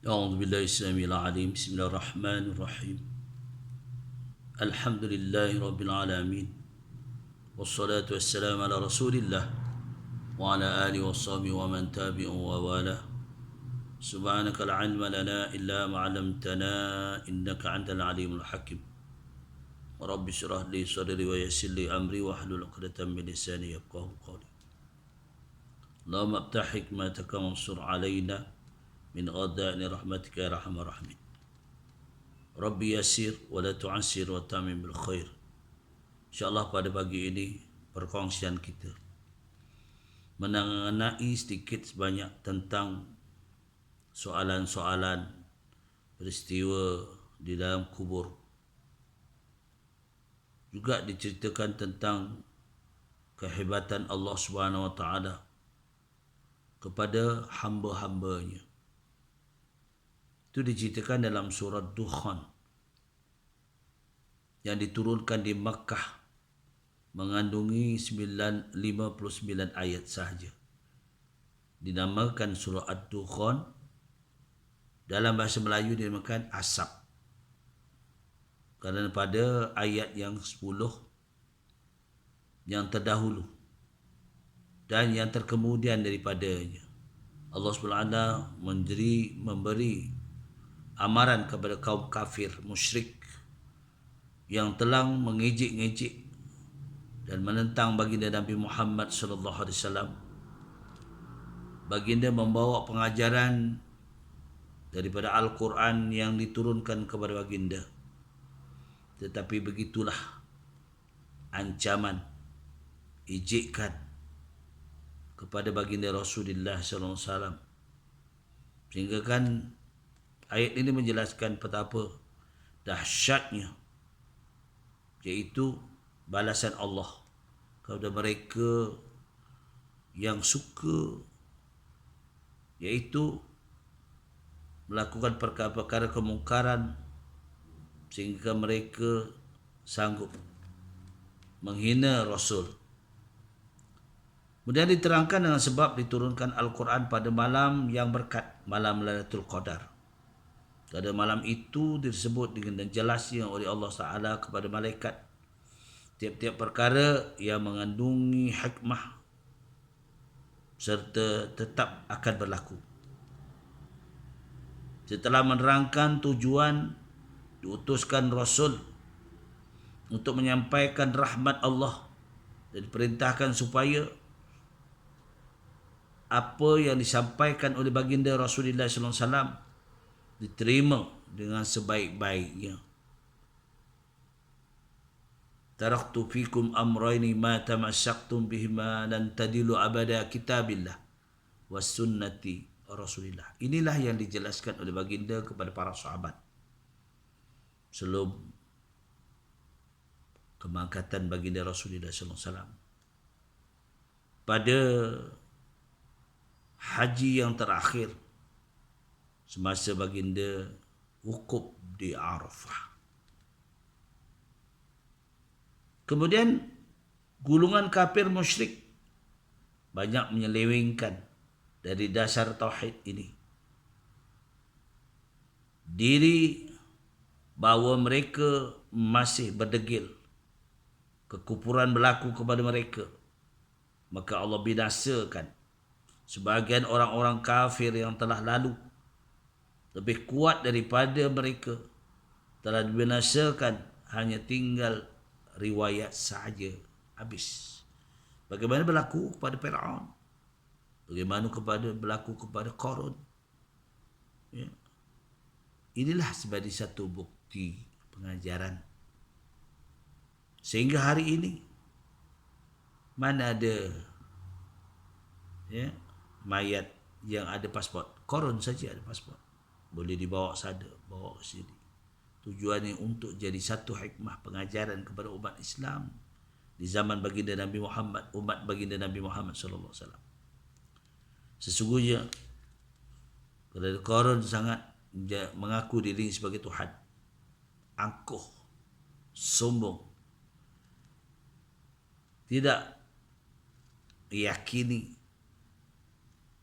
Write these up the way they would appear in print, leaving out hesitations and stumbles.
أعوذ بالله السميع العليم بسم الله الرحمن الرحيم الحمد لله رب العالمين والصلاة والسلام على رسول الله وعلى آله وصحبه ومن تبعه ووالاه سبحانك لا علم لنا إلا ما علمتنا إنك أنت العليم الحكيم رب اشرح لي صدري ويسر لي أمري واحلل عقدة من لساني يفقهوا قولي اللهم افتح حكمتك وانصر علينا من غداء رحمتك يا أرحم الراحمين Rabbi yasir wa la tu'assir wa tamim bil khair. InsyaAllah pada pagi ini perkongsian kita mengenai sedikit sebanyak tentang soalan-soalan peristiwa di dalam kubur. Juga diceritakan tentang kehebatan Allah Subhanahu wa taala kepada hamba-hambanya. Itu diceritakan dalam surat Dukhan yang diturunkan di Makkah, mengandungi 59 ayat sahaja. Dinamakan surah Ad-Dukhan, dalam bahasa Melayu dinamakan asap. Kerana pada ayat yang 10 yang terdahulu dan yang terkemudian daripadanya, Allah SWT memberi amaran kepada kaum kafir musyrik yang telah mengejek-ngejek dan menentang baginda Nabi Muhammad sallallahu alaihi wasallam. Baginda membawa pengajaran daripada Al-Quran yang diturunkan kepada baginda. Tetapi begitulah ancaman, ejekan kepada baginda Rasulullah sallallahu alaihi wasallam. Sehingga kan ayat ini menjelaskan betapa dahsyatnya, iaitu balasan Allah kepada mereka yang suka, iaitu melakukan perkara-perkara kemungkaran sehingga mereka sanggup menghina Rasul. Kemudian diterangkan dengan sebab diturunkan Al-Quran pada malam yang berkat, malam Lailatul Qadar. Pada malam itu disebut dengan jelasnya oleh Allah Taala kepada malaikat tiap-tiap perkara yang mengandungi hikmah serta tetap akan berlaku. Setelah menerangkan tujuan diutuskan Rasul untuk menyampaikan rahmat Allah dan diperintahkan supaya apa yang disampaikan oleh baginda Rasulullah sallallahu alaihi wasallam diterima dengan sebaik-baiknya. Taraktu fikum amrayni ma tamassaktum bihima lan tadilu abada kitabillah was sunnati Rasulillah. Inilah yang dijelaskan oleh baginda kepada para sahabat sebelum kemangkatan baginda Rasulullah sallallahu alaihi wasallam. Pada haji yang terakhir semasa baginda wukuf di Arafah. Kemudian gulungan kafir musyrik banyak menyelewengkan dari dasar tauhid ini. Diri bahawa mereka masih berdegil, kekufuran berlaku kepada mereka, maka Allah binasakan sebahagian orang-orang kafir yang telah lalu. Lebih kuat daripada mereka telah dibinasakan, hanya tinggal riwayat sahaja, habis. Bagaimana berlaku kepada Fir'aun, bagaimana berlaku kepada Qarun, ya. Inilah sebagai satu bukti pengajaran. Sehingga hari ini mana ada mayat yang ada pasport. Qarun saja ada pasport, boleh dibawa sada, bawa ke sini. Tujuannya untuk jadi satu hikmah pengajaran kepada umat Islam di zaman baginda Nabi Muhammad, umat baginda Nabi Muhammad sallallahu alaihi wasallam. Sesungguhnya kerana Qarun sangat mengaku diri sebagai Tuhan, angkuh, sombong, tidak yakini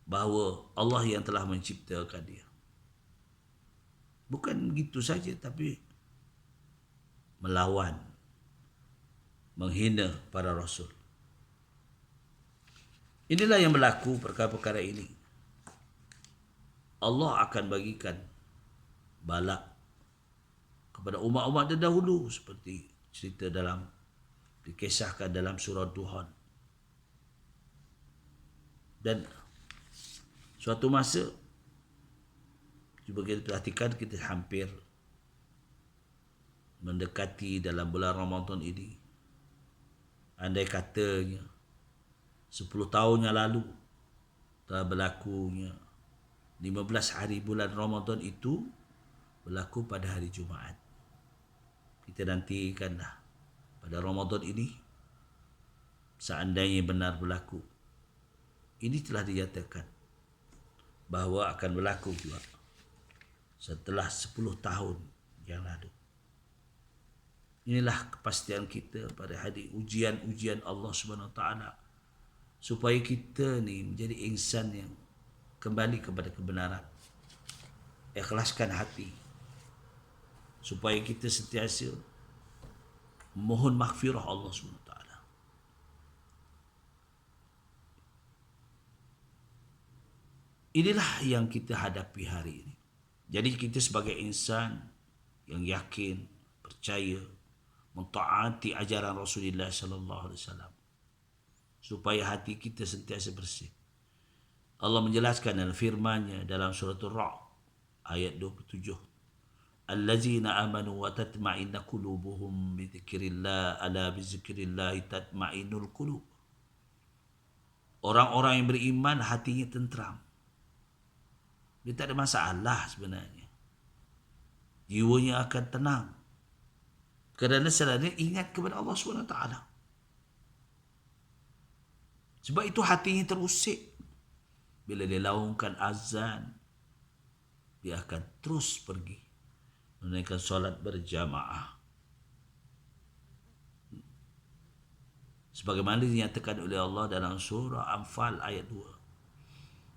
bahawa Allah yang telah menciptakan dia. Bukan begitu saja, tapi melawan, menghina para rasul. Inilah yang berlaku perkara-perkara ini. Allah akan bagikan bala kepada umat-umat terdahulu seperti cerita dikisahkan dalam surah Duhan. Dan suatu masa, cuba kita perhatikan, kita hampir mendekati dalam bulan Ramadan ini. Andai katanya 10 tahun yang lalu telah berlakunya 15 hari bulan Ramadan itu berlaku pada hari Jumaat. Kita nantikanlah pada Ramadan ini, seandainya benar berlaku, ini telah dinyatakan bahawa akan berlaku juga setelah 10 tahun yang lalu. Inilah kepastian kita pada hari ujian-ujian Allah Subhanahu Wa Taala, supaya kita ni menjadi insan yang kembali kepada kebenaran. Ikhlaskan hati, supaya kita sentiasa mohon maghfirah Allah Subhanahu Wa Taala. Inilah yang kita hadapi hari ini. Jadi kita sebagai insan yang yakin, percaya, mentaati ajaran Rasulullah sallallahu alaihi wasallam, supaya hati kita sentiasa bersih. Allah menjelaskan dalam firman-Nya dalam surah Ar-Ra'd ayat 27, allazina amanu wa tatma'innu qulubuhum bi dzikrillah, ala bi dzikrillah tatma'innul qulub. Orang-orang yang beriman hatinya tenteram. Dia tak ada masalah sebenarnya. Jiwanya akan tenang kerana selalu ingat kepada Allah SWT. Sebab itu hatinya terusik. Bila dia laungkan azan, dia akan terus pergi menunaikan solat berjamaah. Sebagaimana dinyatakan oleh Allah dalam surah Anfal ayat 2.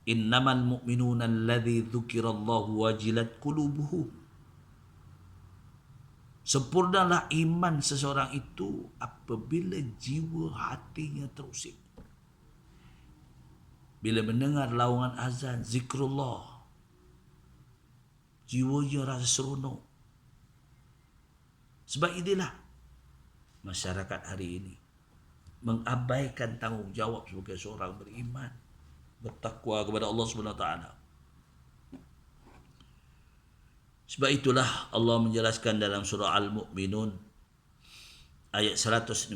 Innamal mu'minuna alladhi dzukirallahu wajilat qulubuhum. Sempurnalah iman seseorang itu apabila jiwa hatinya terusik. Bila mendengar laungan azan, zikrullah, jiwanya rasa seronok. Sebab inilah masyarakat hari ini mengabaikan tanggungjawab sebagai seorang beriman, bertakwa kepada Allah SWT. Sebab itulah Allah menjelaskan dalam surah Al-Mu'minun ayat 115,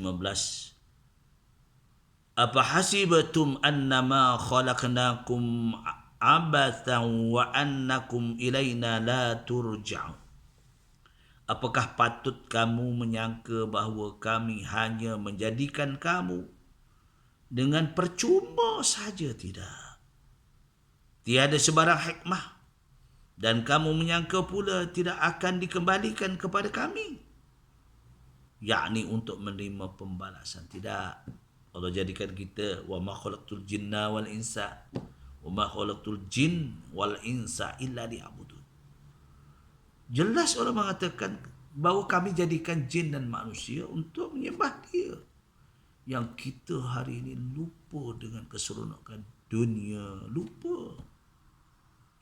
apa hasibatum annama khalaqnakum abathan wa annakum ilaina la turja'un. Apakah patut kamu menyangka bahawa kami hanya menjadikan kamu dengan percuma saja? Tidak. Tiada sebarang hikmah, dan kamu menyangka pula tidak akan dikembalikan kepada kami, yakni untuk menerima pembalasan. Tidak. Allah jadikan kita, wa ma khalaqtul jinna wal insa wa ma khalaqtul jin wal insa illa liya'budun. Jelas Allah mengatakan bahawa kami jadikan jin dan manusia untuk menyembah Dia. Yang kita hari ini lupa dengan keseronokan dunia, lupa.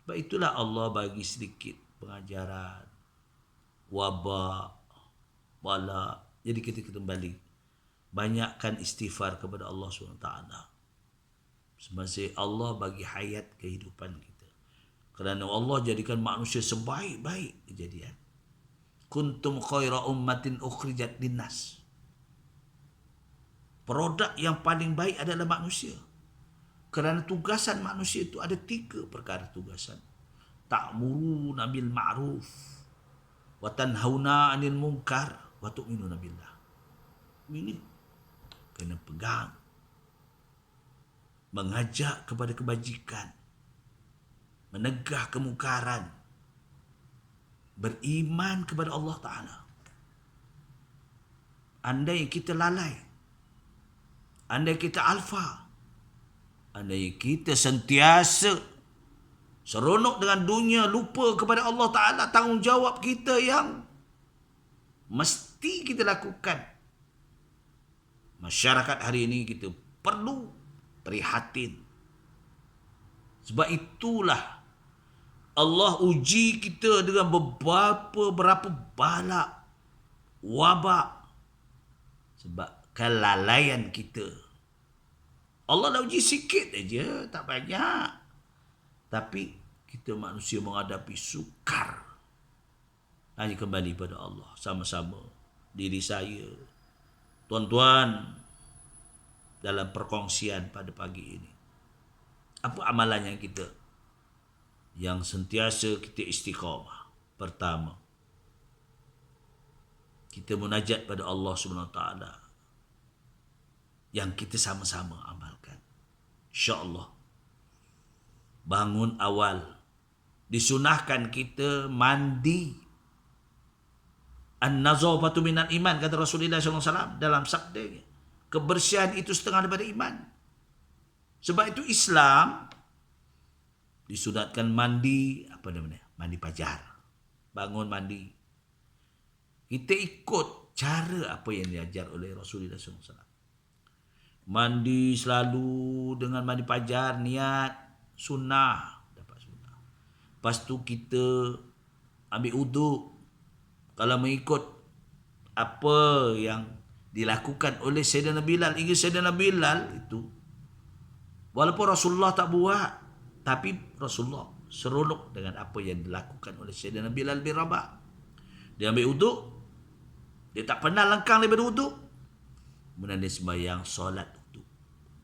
Sebab itulah Allah bagi sedikit pengajaran, wabak, bala. Jadi kita kembali banyakkan istighfar kepada Allah SWT. Semasa Allah bagi hayat kehidupan kita. Kerana Allah jadikan manusia sebaik-baik kejadian. Kuntum khaira ummatin ukhrijat linnas. Produk yang paling baik adalah manusia. Kerana tugasan manusia itu ada 3 perkara tugasan. Ta'muruna bil ma'ruf wa tanhauna 'anil munkar wa tu'minuna billah. Ini kena pegang. Mengajak kepada kebajikan, menegah kemungkaran, beriman kepada Allah Ta'ala. Andai kita lalai, andai kita alfa, andai kita sentiasa seronok dengan dunia, lupa kepada Allah Ta'ala, tanggungjawab kita yang mesti kita lakukan. Masyarakat hari ini kita perlu prihatin. Sebab itulah Allah uji kita dengan berapa balak, wabak. Sebab kelalaian kita. Allah dah uji sikit aja, tak banyak. Tapi kita manusia menghadapi sukar. Hanya kembali pada Allah sama-sama. Diri saya, tuan-tuan, dalam perkongsian pada pagi ini. Apa amalan yang kita yang sentiasa kita istiqamah? Pertama, kita munajat pada Allah SWT yang kita sama-sama amalkan. InsyaAllah bangun awal, disunahkan kita mandi. An-nazafatu minal iman, kata Rasulullah SAW dalam sabdanya. Kebersihan itu setengah daripada iman. Sebab itu Islam disunatkan mandi, apa namanya? Mandi fajar. Bangun mandi. Kita ikut cara apa yang diajar oleh Rasulullah SAW. Mandi selalu dengan mandi fajar, niat sunnah, dapat sunnah. Lepas tu kita ambil uduk. Kalau mengikut apa yang dilakukan oleh Sayyidina Bilal, hingga Sayyidina Bilal itu, walaupun Rasulullah tak buat, tapi Rasulullah seronok dengan apa yang dilakukan oleh Sayyidina Bilal bin Rabah. Dia ambil uduk, dia tak pernah langkang daripada uduk, kemudian dia sembahyang solat uduk.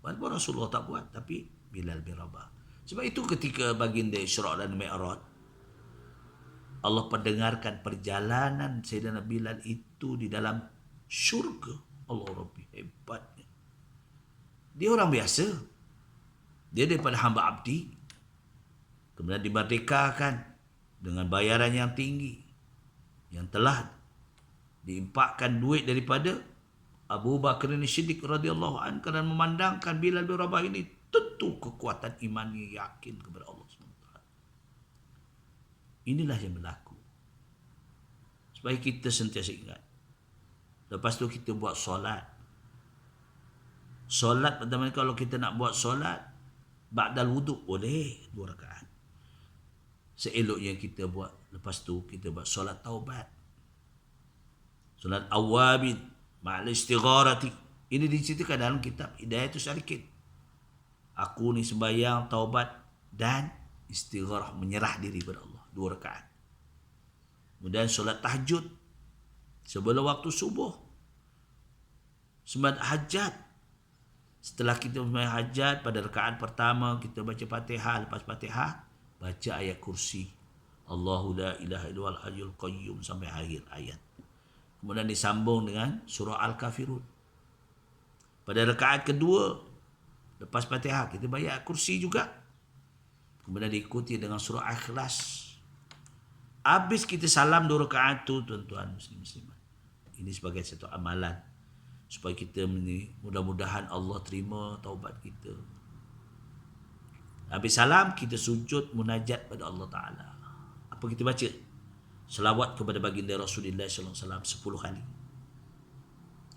Walaupun Rasulullah tak buat, tapi Bilal bin Rabah. Sebab itu ketika baginda Isra' dan Mi'raj, Allah pendengarkan perjalanan Sayyidina Bilal itu di dalam syurga. Allah Rabbi, hebatnya. Dia orang biasa. Dia daripada hamba abdi. Kemudian dimerdekakan dengan bayaran yang tinggi. Yang telah diimpakkan duit daripada Abu Bakar Siddiq radhiyallahu anhu dan memandangkan Bilal bin Rabah ini tentu kekuatan imannya, yakin kepada Allah SWT. Inilah yang berlaku. Supaya kita sentiasa ingat. Lepas tu kita buat solat. Solat pertama kalau kita nak buat solat, ba'dal wuduk boleh 2 rakaat. Seeloknya kita buat, lepas tu kita buat solat taubat. Solat awabin ma'al istigharati. Ini diceritakan dalam kitab Hidayatus Salikin. Aku ni sembahyang, taubat dan istigharah, menyerah diri kepada Allah. 2 rakaat. Kemudian solat tahajud sebelum waktu subuh. Sembahyang hajat. Setelah kita sembahyang hajat, pada rakaat pertama kita baca Fatihah, lepas Fatihah baca ayat kursi. Allahu la ilaha illal hayyul qayyum sampai akhir ayat. Kemudian disambung dengan surah Al-Kafirun. Pada rakaat kedua lepas Fatihah kita baca ayat kursi juga. Kemudian diikuti dengan surah Ikhlas. Habis kita salam 2 rakaat tu, tuan-tuan muslim-muslimat. Ini sebagai satu amalan supaya kita mudah-mudahan Allah terima taubat kita. Habis salam kita sujud munajat pada Allah Ta'ala. Apa kita baca? Selawat kepada baginda Rasulullah SAW 10 kali.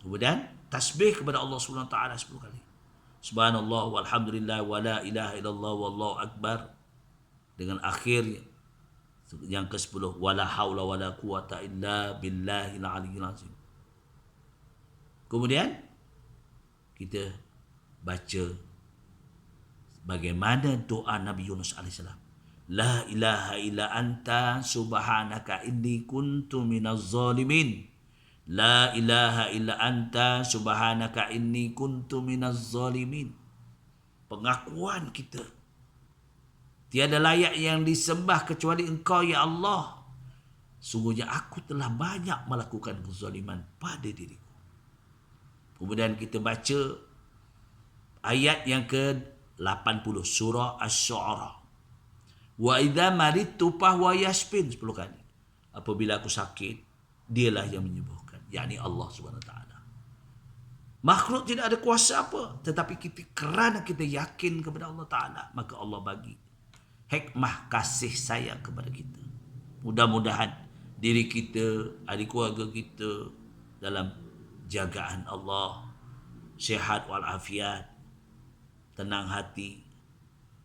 Kemudian tasbih kepada Allah SWT 10 kali. Subhanallah walhamdulillah wa la ilaha illallah wallahu akbar. Dengan akhir yang ke-10, wala haula wala quwata illa billahil aliyyil azim. Kemudian kita baca bagaimana doa Nabi Yunus AS. La ilaha illa anta subhanaka inni kuntu minaz zalimin. La ilaha illa anta subhanaka inni kuntu minaz zalimin. Pengakuan kita, tiada layak yang disembah kecuali Engkau ya Allah. Sungguhnya aku telah banyak melakukan kezaliman pada diriku. Kemudian kita baca ayat yang ke-80 surah Asy-Syu'ara. Wa idza maridtu fahuwa yashfin 10 kali. Apabila aku sakit, dialah yang menyembuhkan, yakni Allah Subhanahu Wa Taala. Makhluk tidak ada kuasa apa, tetapi kita kerana kita yakin kepada Allah Taala, maka Allah bagi hikmah kasih sayang kepada kita. Mudah-mudahan diri kita, ahli keluarga kita dalam jagaan Allah, sihat walafiat, tenang hati.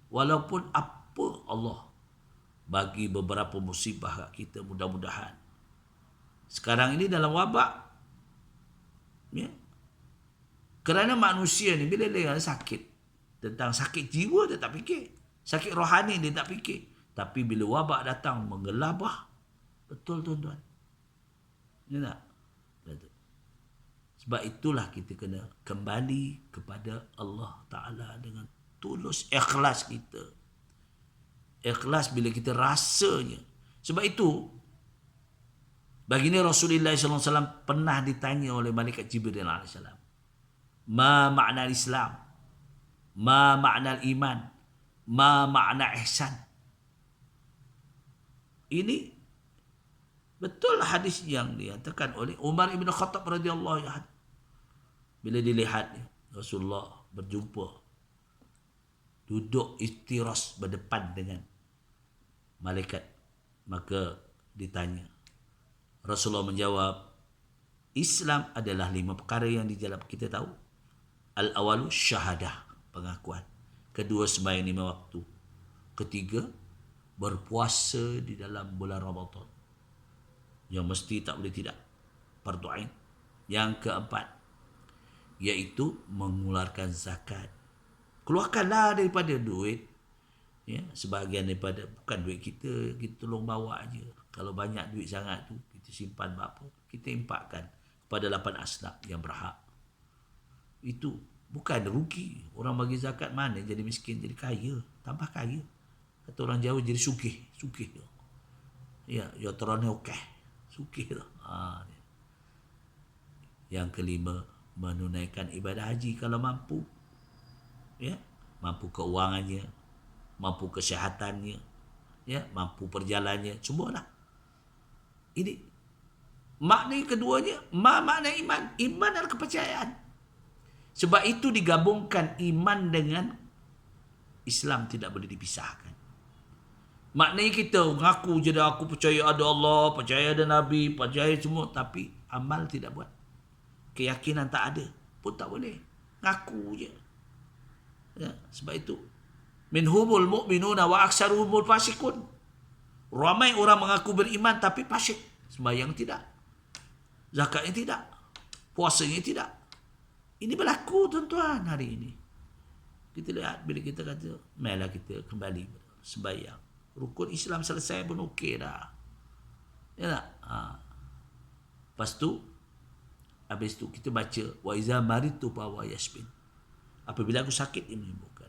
Walaupun apa Allah bagi beberapa musibah kat kita, mudah-mudahan. Sekarang ini dalam wabak, ya, kerana manusia ni bila dia sakit, tentang sakit jiwa dia tak fikir, sakit rohani dia tak fikir. Tapi bila wabak datang menggelabah, betul tuan-tuan. Ya tak? Betul. Sebab itulah kita kena kembali kepada Allah Ta'ala dengan tulus, ikhlas kita. Ikhlas bila kita rasanya. Sebab itu, baginda Rasulullah SAW pernah ditanya oleh malaikat Jibril AS. Ma makna Islam? Ma makna iman? Ma makna ihsan? Ini betul hadis yang dinyatakan oleh Umar ibn Khattab radhiyallahu anhu. Bila dilihat Rasulullah berjumpa, duduk istiras berdepan dengan malaikat, maka ditanya. Rasulullah menjawab, Islam adalah 5 perkara yang di dalam kita tahu. Al-awalu syahadah, pengakuan. Kedua, sembahyang 5 waktu. Ketiga, berpuasa di dalam bulan Ramadan, yang mesti tak boleh tidak, fardu ain. Yang keempat, iaitu mengeluarkan zakat. Keluarkanlah daripada duit, ya, sebahagian daripada, bukan duit kita, kita tolong bawa aja. Kalau banyak duit sangat tu, kita simpan apa, kita impakkan kepada 8 asnaf yang berhak. Itu bukan rugi. Orang bagi zakat mana jadi miskin, jadi kaya, tambah kaya. Kata orang Jawa, jadi sugih. Ya, ya terane okey. Sugih lah. Yang kelima, menunaikan ibadah haji kalau mampu. Ya, mampu keuangannya, mampu kesihatannya, ya, mampu perjalanannya, semualah. Ini makna keduanya, makna iman. Iman adalah kepercayaan. Sebab itu digabungkan iman dengan Islam, tidak boleh dipisahkan. Maknanya kita mengaku je dah, aku percaya ada Allah, percaya ada Nabi, percaya semua, tapi amal tidak buat. Keyakinan tak ada pun tak boleh. Ngaku je. Ya, sebab itu minhumul mu'minuna wa aksaruhumul fasikun. Ramai orang mengaku beriman tapi fasik. Sembahyang tidak, zakatnya tidak, puasanya tidak. Ini berlaku tuan-tuan hari ini. Kita lihat bila kita kata, marilah kita kembali sembahyang. Rukun Islam selesai pun okey dah. Ya tak? Habis tu kita baca, wa iza maritu fa huwa yashfin. Apabila aku sakit, dia menyembuhkan.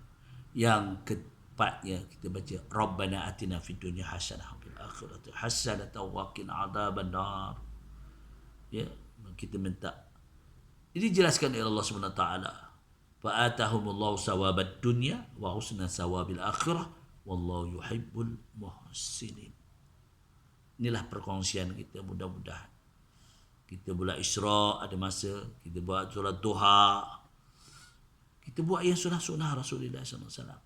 Yang keempatnya kita baca, Rabbana atina fid dunya hasanah wa fil akhirati hasanah wa qina adzaban nar. Ya, kita minta. Ini dijelaskan oleh Allah SWT. Fa'atahumullahu sawabad dunya wa husna sawabil akhirah wallahu yuhibbul muhsinin. Inilah perkongsian kita, mudah-mudahan. Kita buat Isra ada masa, kita buat solat duha, kita buat yang sunah-sunah Rasulullah SAW.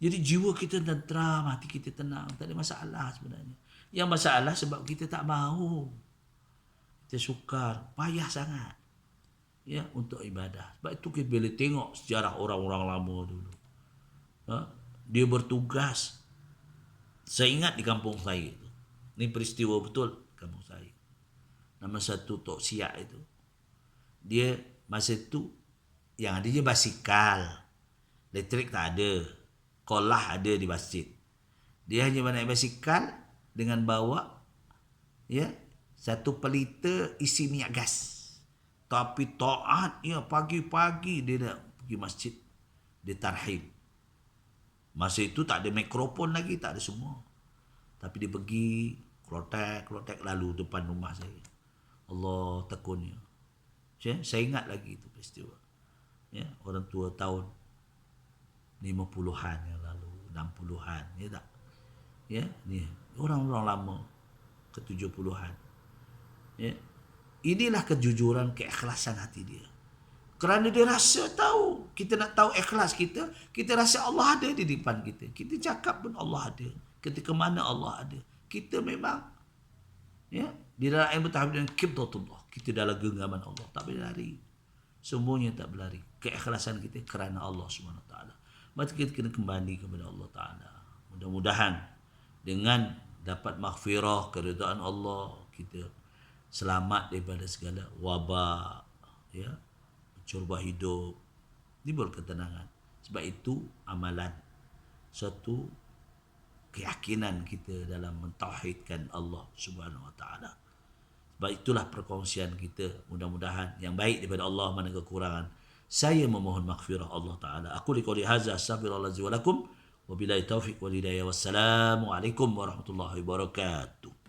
Jadi jiwa kita tenteram, hati kita tenang, tak ada masalah sebenarnya. Yang masalah sebab kita tak mahu. Kita sukar, payah sangat, ya, untuk ibadah. Sebab itu kita boleh tengok sejarah orang-orang lama dulu. Dia bertugas. Saya ingat di kampung saya itu. Ini peristiwa betul kampung saya. Nama satu Tok Siak itu. Dia masa itu yang ada je basikal. Elektrik tak ada. Kolah ada di masjid. Dia hanya naik basikal dengan bawa, ya, 1 pelita isi minyak gas. Tapi taat, ya, pagi-pagi dia nak pergi masjid. Dia tarhim. Masa itu tak ada mikrofon lagi, tak ada semua. Tapi dia pergi, klotek lalu depan rumah saya. Allah tekunnya. Saya ingat lagi itu peristiwa. Ya, orang tua tahun 50-an yang lalu, 60-an, ya tak? Ya, ni orang-orang lama ke 70-an. Ya. Inilah kejujuran, keikhlasan hati dia. Kerana dia rasa tahu. Kita nak tahu ikhlas kita, kita rasa Allah ada di depan kita. Kita cakap pun Allah ada. Ketika mana Allah ada. Kita memang, ya, di dalam ilmu tahap dengan kibdatullah. Kita dalam genggaman Allah. Tak boleh lari. Semuanya tak berlari. Keikhlasan kita kerana Allah SWT. Maka kita kena kembali kepada Allah Ta'ala. Mudah-mudahan dengan dapat maghfirah, keridaan Allah, kita selamat daripada segala wabak, ya, curba hidup, timbul ketenangan. Sebab itu amalan, satu keyakinan kita dalam mentauhidkan Allah Subhanahu Wa Taala. Sebab itulah perkongsian kita, mudah-mudahan yang baik daripada Allah, mana kekurangan saya memohon maghfirah Allah Taala. Aku liqauli hadza astaghfirullahalazim wa lakum wa billahi taufiq wal hidayah. Wassalamu alaikum warahmatullahi wabarakatuh.